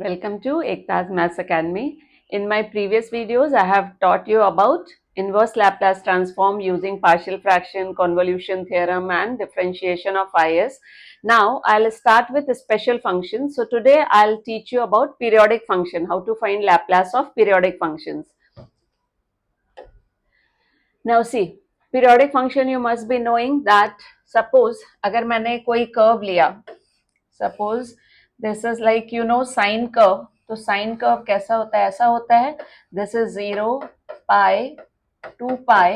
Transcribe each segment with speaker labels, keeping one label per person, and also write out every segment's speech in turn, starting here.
Speaker 1: Welcome to Ekta's Maths Academy. In my previous videos, I have taught you about inverse Laplace transform using partial fraction, convolution theorem and differentiation of IS. Now, I'll start with a special function. So, today I'll teach you about periodic function, how to find Laplace of periodic functions. Now, see, periodic function you must be knowing that suppose अगर मैंने कोई curve लिया, suppose this is like sine curve. तो sine curve कैसा होता है? ऐसा होता है, this is 0 pi 2 pi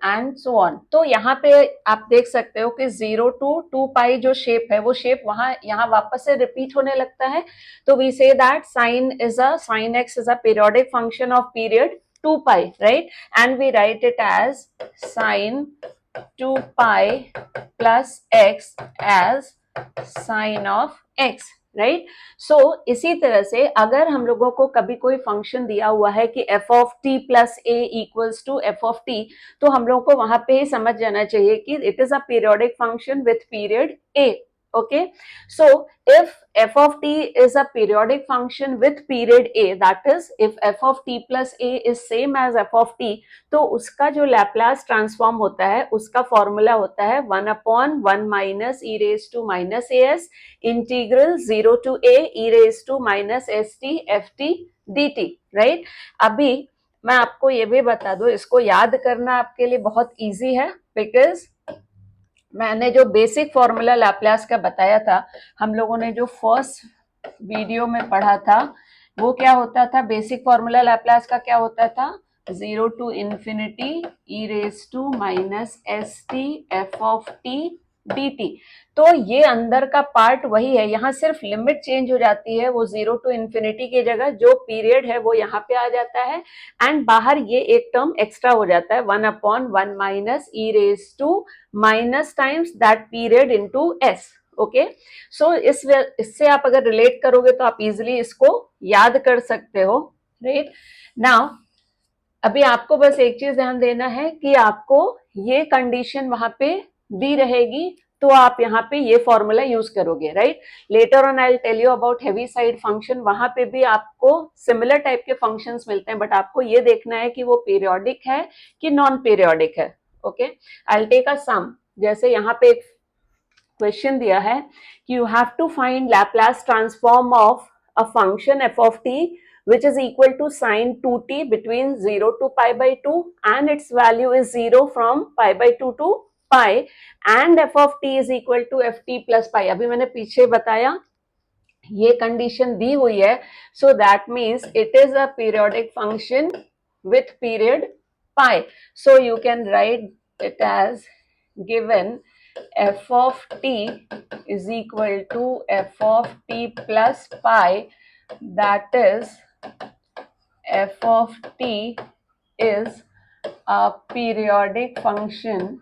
Speaker 1: and so on. तो यहाँ पे आप देख सकते हो कि 0 to 2 पाई जो शेप है वो शेप वहां यहाँ वापस से रिपीट होने लगता है. तो we say that sine x is a periodic function of period 2 pi, right? And we write it as sine 2 pi plus x as sine of x, right? So इसी तरह से अगर हम लोगों को कभी कोई फंक्शन दिया हुआ है कि f of t plus a equals to f of t, तो हम लोगों को वहां पे ही समझ जाना चाहिए कि it is a periodic function with period a. Okay, so if f of t is a periodic function with period a, that is if f of t plus a is same as f of t, तो उसका जो Laplace transform होता है उसका formula होता है 1/1 minus e raised to minus as integral 0 to a e raised to minus st ft dt, right? अभी मैं आपको ये भी बता दूं, इसको याद करना आपके लिए बहुत इजी है बिकॉज मैंने जो बेसिक फॉर्मूला लैप्लास का बताया था, हम लोगों ने जो फर्स्ट वीडियो में पढ़ा था, वो क्या होता था? बेसिक फॉर्मूला लैप्लास का क्या होता था? 0 to infinity e raised to minus st f of t dt. तो ये अंदर का पार्ट वही है, यहाँ सिर्फ लिमिट चेंज हो जाती है, वो 0 to infinity की जगह जो पीरियड है वो यहाँ पे आ जाता है एंड बाहर ये एक टर्म एक्स्ट्रा हो जाता है 1/1 minus e raised to minus times that period into s. Okay, so इससे आप अगर रिलेट करोगे तो आप इजिली इसको याद कर सकते हो, राइट? नाउ अभी आपको बस एक चीज ध्यान देना है कि आपको ये कंडीशन वहां पे दी रहेगी तो आप यहाँ पे ये फॉर्मूला यूज करोगे, right? Later on I will tell you about Heaviside function, वहां पे भी आपको सिमिलर टाइप के फंक्शंस मिलते हैं, बट आपको ये देखना है कि वो पीरियोडिक है कि नॉन पीरियोडिक है. Okay, I will take a sum. जैसे यहाँ पे एक क्वेश्चन दिया है कि you have to find Laplace transform of a function f of t which is equal to sine 2t between 0 to pi by 2 and its value is 0 from pi by 2 to pi and f of t is equal to ft plus pi. अभी मैंने पीछे बताया ये condition दी हुई है, so that means it is a periodic function with period pi. So you can write it as given f of t is equal to f of t plus pi, that is f of t is a periodic function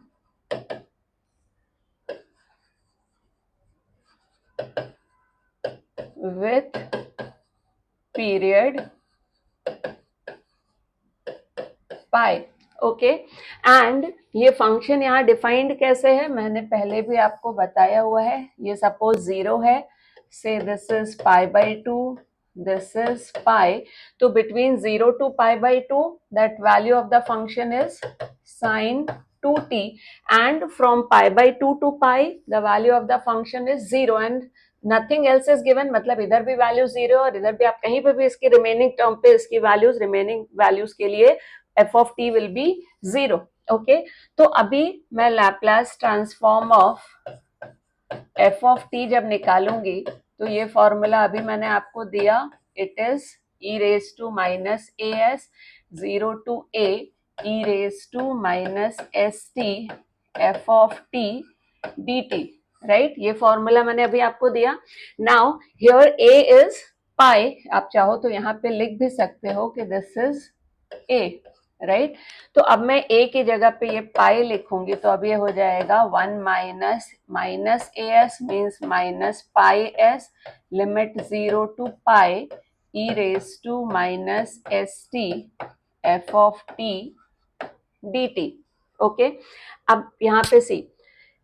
Speaker 1: with period pi. Okay, and ये function यहाँ defined कैसे है मैंने पहले भी आपको बताया हुआ है. ये सपोज 0 है, से this is pi by 2, this is pi. तो between 0 to pi by 2, that value of the function is sine 2t, and from pi by 2 to pi the value of the function is 0 and nothing else is given. मतलब इधर भी value 0 और इधर भी आप कहीं पे भी इसकी रिमेनिंग टर्म पे इसकी वैल्यूज रिमेनिंग वैल्यूज के लिए f of t will be 0. Okay, तो अभी मैं Laplace transform of f of t जब निकालूंगी तो ये फॉर्मूला अभी मैंने आपको दिया, it is e raised to minus as 0 to a e raised to minus st f of t dt, right? ये फॉर्मूला मैंने अभी आपको दिया. Now here a is pi, आप चाहो तो यहाँ पे लिख भी सकते हो कि दिस इज a, राइट? तो अब मैं a की जगह पे ये पाई लिखूंगी तो अब ये हो जाएगा 1 minus minus as means minus pi s, limit 0 to pi e raised to minus st f of t dt. Okay, अब यहाँ पे see,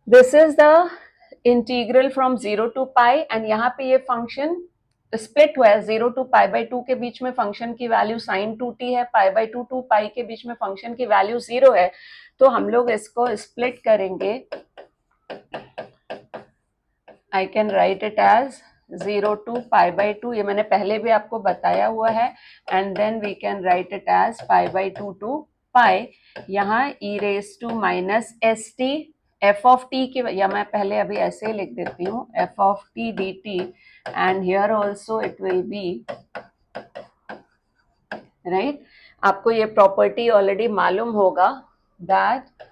Speaker 1: this is the integral from 0 to pi and यहाँ पे ये फंक्शन स्प्लिट हुआ है, 0 to pi by 2 के बीच में फंक्शन की वैल्यू साइन 2t है, पाई बाई 2 टू पाई के बीच में फंक्शन की वैल्यू 0 है, तो हम लोग इसको स्प्लिट करेंगे. I can write it as 0 to pi by 2, ये मैंने पहले भी आपको बताया हुआ है, and then we can write it as pi by 2 to pi. यहाँ e raise to minus s t f of t की, या मैं पहले अभी ऐसे ही लिख देती हूँ, F of T d T, and here also it will B right. आपको ये प्रॉपर्टी ऑलरेडी मालूम होगा that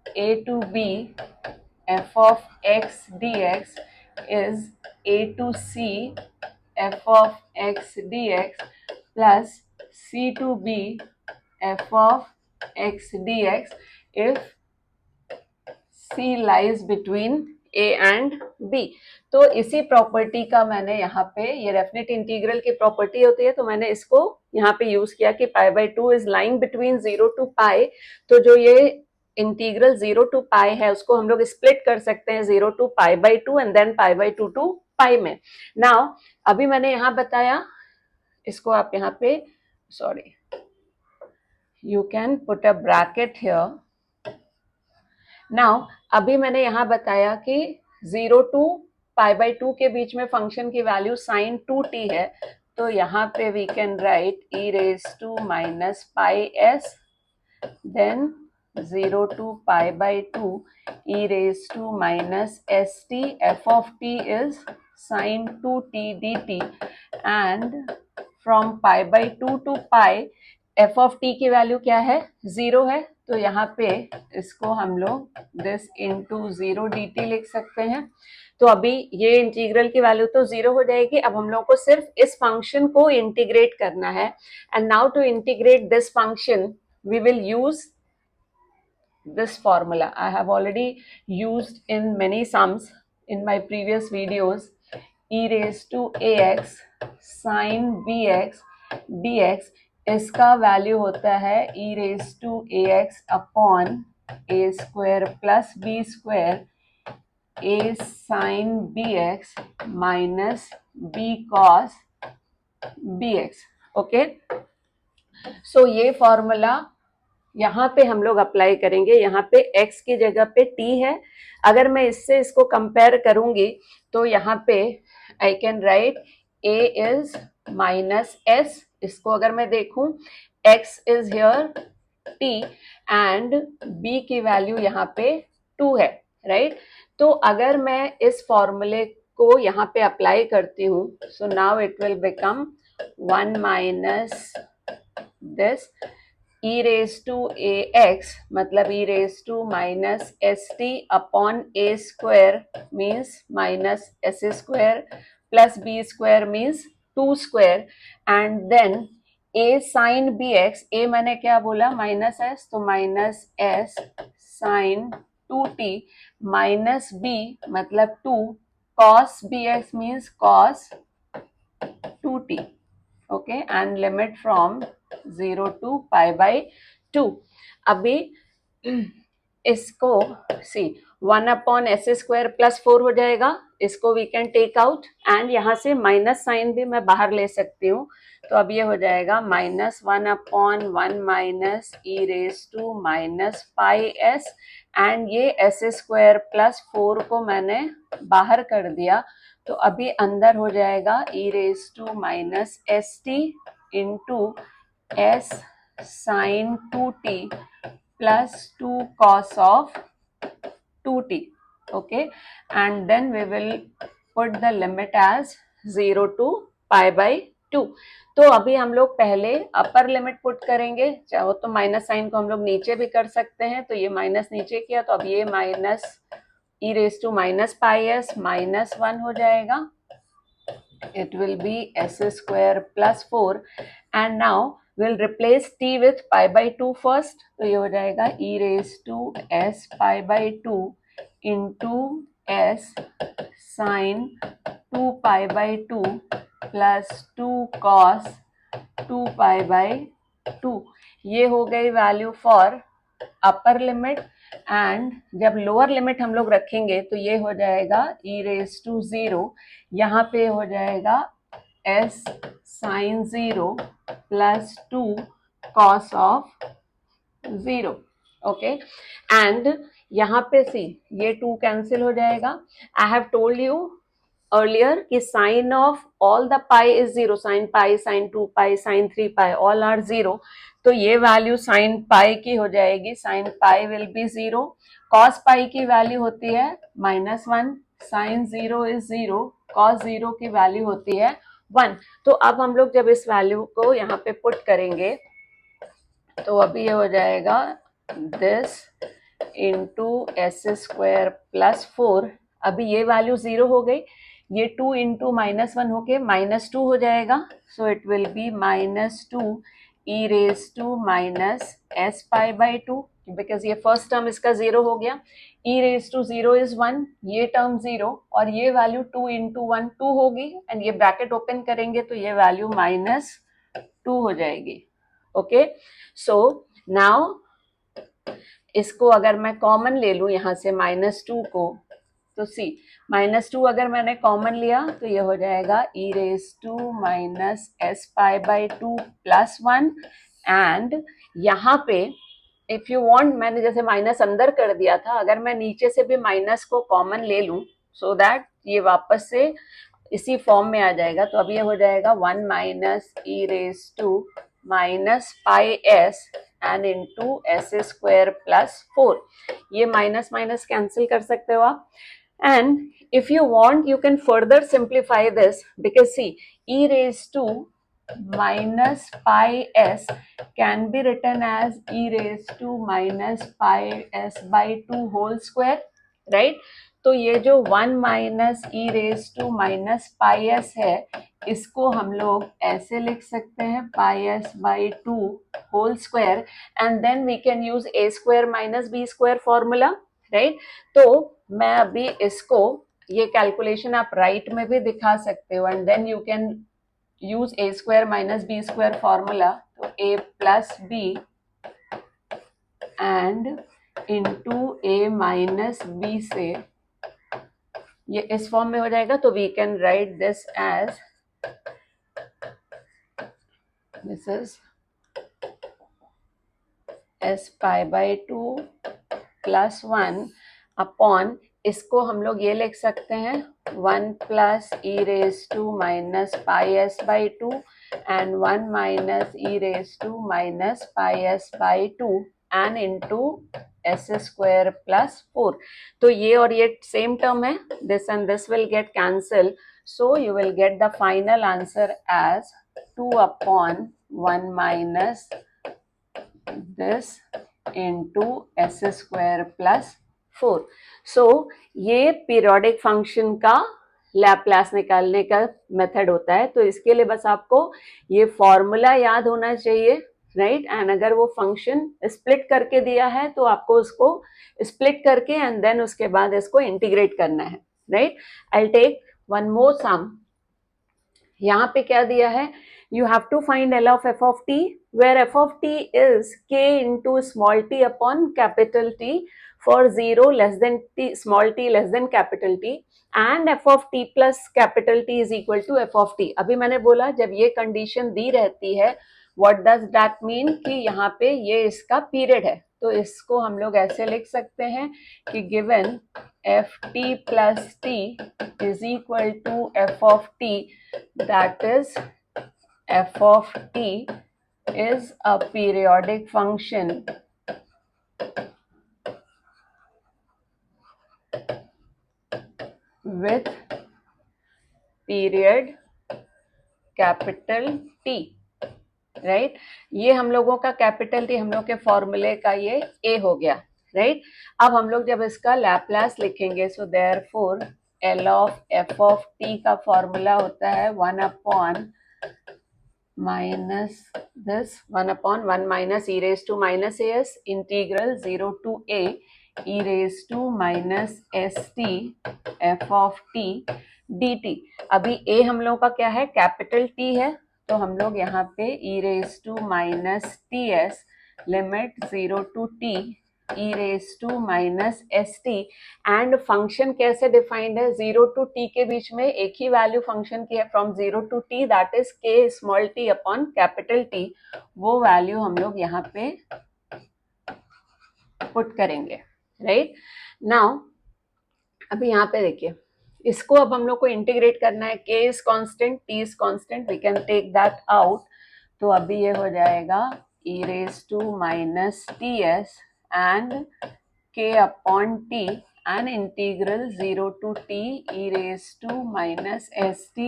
Speaker 1: a to b f of x dx is a to c f of x dx plus c to b f of x dx if c lies between a and b. तो इसी property का मैंने यहाँ पे, ये definite integral की property होती है, तो मैंने इसको यहाँ पे यूज किया कि pi by 2 is lying between 0 to pi. तो जो ये इंटीग्रल 0 टू पाई है उसको हम लोग स्प्लिट कर सकते हैं 0 to pi by 2 and then pi by 2 to pi में. नाउ अभी मैंने यहाँ बताया, इसको आप यहाँ पे, sorry, you can put a bracket here. Now अभी मैंने यहाँ बताया कि 0 टू पाई बाई 2 के बीच में फंक्शन की वैल्यू साइन 2t है, तो यहाँ पे we can write e raise to minus pi s, then 0 to pi by 2 e raised to minus st f of t is sin 2t dt, and from pi by 2 to pi f of t की value क्या है, 0 है, तो यहाँ पे इसको हम लोग दिस इंटू 0 dt लिख सकते हैं. तो अभी ये इंटीग्रल की वैल्यू तो 0 हो जाएगी. अब हम लोग को सिर्फ इस फंक्शन को इंटीग्रेट करना है, and now to integrate this function we will use this formula. I have already used in many sums in my previous videos. E raised to ax sin bx dx, इसका value होता है e raised to ax upon a square plus b square a sin bx minus b cos bx. Okay, so ये formula यहाँ पे हम लोग apply करेंगे. यहाँ पे x की जगह पे t है. अगर मैं इससे इसको कंपेयर करूंगी तो यहाँ पे आई can right a is minus s. इसको अगर मैं देखूं, x is here t and b की वैल्यू यहाँ पे 2 है, राइट. तो अगर मैं इस फॉर्मूले को यहाँ पे अप्लाई करती हूँ, so now it will become 1 minus this e raised to ax, मतलब e raised to minus st upon a square means minus s square plus b square means 2 square, and then a sin bx, a मैंने क्या बोला, minus s, तो minus s sin 2t minus b मतलब 2 cos bx means cos 2t. Okay, and limit from 0 to pi by 2. अभी इसको c 1 upon s square plus 4 हो जाएगा, इसको we can take out, and यहाँ से माइनस साइन भी मैं बाहर ले सकती हूँ. तो अब ये हो जाएगा minus 1 upon 1 minus e raise to minus pi s, and ये एस स्क्वायर प्लस 4 को मैंने बाहर कर दिया, तो अभी अंदर हो जाएगा e raise to minus s t into s sine 2t plus 2 cos of 2t. okay, and then we will put the limit as 0 to pi by 2. तो अभी हम लोग पहले अपर लिमिट पुट करेंगे, चाहो तो माइनस साइन को हम लोग नीचे भी कर सकते हैं, तो ये माइनस नीचे किया, तो अब ये minus e raised to minus pi s minus 1 हो जाएगा. It will be s square plus 4, and now we'll replace t with pi by 2 first. तो ये हो जाएगा e raised to s pi by 2 into s sin 2 pi by 2 plus 2 cos 2 pi by 2. ये हो गई value for upper limit, and जब lower limit हम लोग रखेंगे तो ये हो जाएगा e रेज टू 0, यहाँ पे हो जाएगा s sine 0 plus 2 cos of 0. Okay, and यहाँ पे सी ये 2 कैंसिल हो जाएगा. I have told you earlier कि sine of all the pi is 0. Sine pi, sine 2 pi, sine 3 pi, all are 0. तो ये वैल्यू साइन पाई की हो जाएगी. Sine pi will be 0. Cos pi की वैल्यू होती है -1. Sign 0 is 0. कॉस 0 की वैल्यू होती है 1. तो अब हम लोग जब इस वैल्यू को यहाँ पे पुट करेंगे तो अभी ये हो जाएगा this into s square plus 4. अभी ये वैल्यू 0 हो गई. ये 2 इंटू -1 होके -2 हो जाएगा. So it will be -2 e raise to minus s pi by 2, because ये फर्स्ट टर्म इसका 0 हो गया. ई रेज टू 0 इज 1, ये टर्म 0, और ये वैल्यू 2 इंटू 1 2 होगी. एंड ये ब्रैकेट ओपन करेंगे तो ये वैल्यू -2 हो जाएगी. ओके, सो नाउ इसको अगर मैं कॉमन ले लूं यहाँ से -2 को, तो सी -2 अगर मैंने कॉमन लिया तो ये हो जाएगा e raise to minus s pi by 2 plus 1. And यहाँ पे इफ यू वांट, मैंने जैसे माइनस अंदर कर दिया था, अगर मैं नीचे से भी माइनस को कॉमन ले लूं सो दैट ये वापस से इसी फॉर्म में आ जाएगा. तो अब ये हो जाएगा 1 minus e raise to minus pi s and into s square plus 4. ये माइनस माइनस कैंसिल कर सकते हो आप. And if you want, you can further simplify this, because see, e raised to minus pi s can be written as e raised to minus pi s by 2 whole square, right? तो ये जो 1 minus e raise to minus pi s है, इसको हम लोग ऐसे लिख सकते हैं pi s by 2 whole square. And then we can use a square minus b square formula, right? तो मैं अभी इसको, ये कैलकुलेशन आप राइट में भी दिखा सकते हो. And then you can use a square minus b square formula. तो a plus b and into a minus b से ये इस फॉर्म में हो जाएगा. तो we can write this as, this is s pi by 2 plus 1 upon, इसको हम लोग ये लिख सकते हैं 1 plus e raise to minus pi s by 2 and 1 minus e raise to minus pi s by 2 and into s square plus 4. तो ये और ये सेम टर्म है, this and this will get cancel. So you will get the final answer as 2 upon 1 minus this into s square plus 4. So ये periodic function का Laplace निकालने का method होता है. तो इसके लिए बस आपको ये फॉर्मूला याद होना चाहिए, राइट? एंड अगर वो फंक्शन स्प्लिट करके दिया है तो आपको उसको स्प्लिट करके एंड देन उसके बाद इसको इंटीग्रेट करना है, right? I take one more sum. यहाँ पे क्या दिया है, you have to find L of f of t, where f of t is k into small t upon capital T for 0 less than t, small t less than capital T, and f of t plus capital T is equal to f of t. अभी मैंने बोला जब ये condition दी रहती है, what does that mean कि यहाँ पे ये इसका पीरियड है. तो इसको हम लोग ऐसे लिख सकते हैं कि given f t plus t is equal to f of t, that is f of t is a periodic function with period capital T, right? ये हम लोगों का कैपिटल टी, हम लोग के फॉर्मूले का ये a हो गया, राइट? अब हम लोग जब इसका लैप्लास लिखेंगे, so therefore L of f of t का फॉर्मूला होता है 1 upon minus this 1 upon 1 minus e raised to minus as integral 0 to a e raised to minus st f of t dt. अभी a हम लोगों का क्या है, capital T है. तो हम लोग यहाँ पे e raised to minus ts limit 0 to t e raise to minus s t. And function कैसे डिफाइंड है, 0 to t के बीच में एक ही वैल्यू फंक्शन की है, from 0 to t, that is k small t upon capital T। वो value हम लोग यहाँ पे पुट करेंगे, राइट। नाउ अभी यहाँ पे देखिए, इसको अब हम लोग को इंटीग्रेट करना है, k is constant, t is constant, we can take that out. तो अभी ये हो जाएगा e raise to minus t s and k upon t and integral 0 to t e raise to minus s t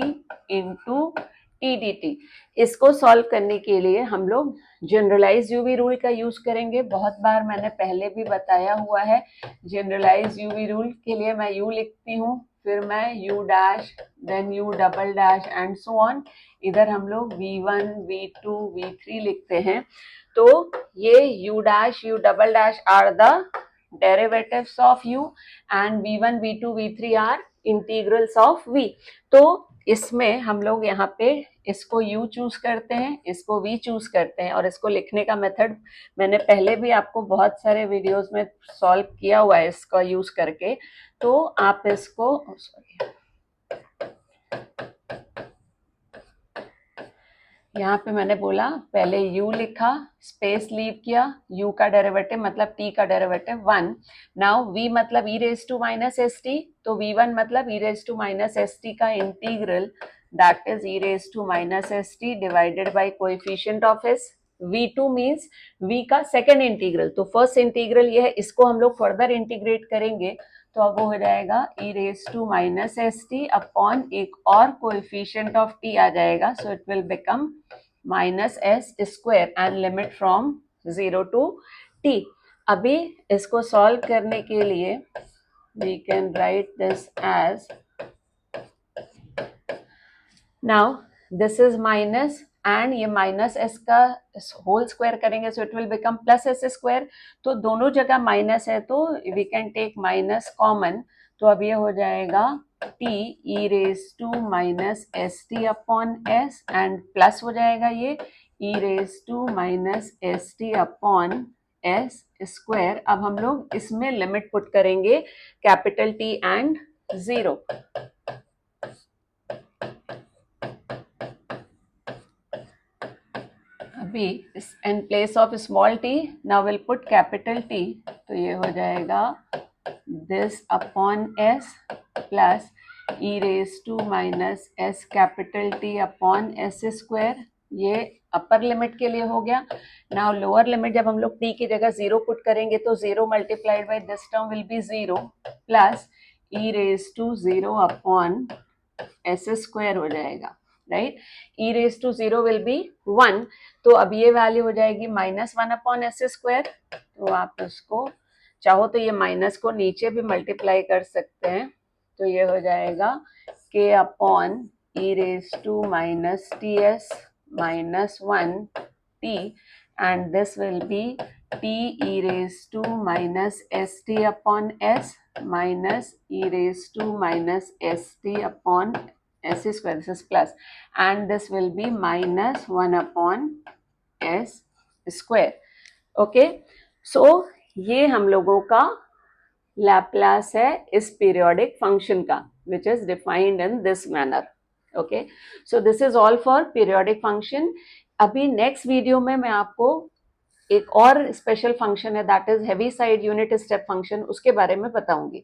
Speaker 1: into t d t. इसको solve करने के लिए हम लोग जनरलाइज यूवी रूल का यूज करेंगे। बहुत बार मैंने पहले भी बताया हुआ है, जनरलाइज यूवी रूल के लिए मैं u लिखती हूँ, फिर मैं u dash, then u double dash and so on. इधर हम लोग v1 v2 v3 लिखते हैं। तो ये u dash u double dash are the derivatives of u and v1 v2 v3 are integrals of v। तो इसमें हम लोग यहाँ पे इसको u चूज करते हैं, इसको v चूज करते हैं, और इसको लिखने का मेथड मैंने पहले भी आपको बहुत सारे वीडियोस में सॉल्व किया हुआ है इसका यूज करके। तो आप इसको यहाँ पे मैंने बोला, पहले u लिखा, स्पेस लीव किया, u का डेरिवेटिव मतलब t का डेरिवेटिव 1। नाउ v मतलब e raise to minus s t, तो v1 मतलब e raise to minus s t का integral, that is e raise to minus s t divided by coefficient of s। v2 means v का second integral, तो first integral ये है, इसको हम लोग फर्दर इंटीग्रेट करेंगे, तो अब वो हो जाएगा e raise to minus s t upon एक और कोएफिशिएंट ऑफ t आ जाएगा, so it will become minus s square and limit from 0 to t। अभी इसको सॉल्व करने के लिए we can write this as, now this is minus and ये माइनस एस का होल स्क्वायर करेंगे, so it will become plus s square. तो दोनों जगह माइनस है, तो we can take minus common, तो अब ये हो जाएगा t e raise to minus s t upon s and plus हो जाएगा ये e raise to minus s t upon s square. अब हम लोग इसमें लिमिट पुट करेंगे कैपिटल T एंड 0। अभी in place of small t now will put capital T, तो ये हो जाएगा this upon s plus e raise to minus s capital T upon s square. ये अपर लिमिट के लिए हो गया। नाउ लोअर लिमिट जब हम लोग t की जगह 0 पुट करेंगे, तो 0 multiplied by this term will be 0 plus e raise to 0 upon s square हो जाएगा, right. e raise to 0 will be 1, तो अब ये वैल्यू हो जाएगी माइनस 1 अपॉन एस स्क्वायर। तो आप उसको चाहो तो ये माइनस को नीचे भी मल्टीप्लाई कर सकते हैं, तो ये हो जाएगा k upon e raise to minus t s minus 1 t and this will be t e raise to minus s t upon s minus e raised to minus st upon s square, this is plus, and this will be minus 1 upon s square। okay, so ये हम लोगों का Laplace है इस periodic function का, which is defined in this manner। okay, so this is all for periodic function। अभी next video में मैं आपको एक और स्पेशल फंक्शन है, that is heavy side unit step function, उसके बारे में बताऊंगी।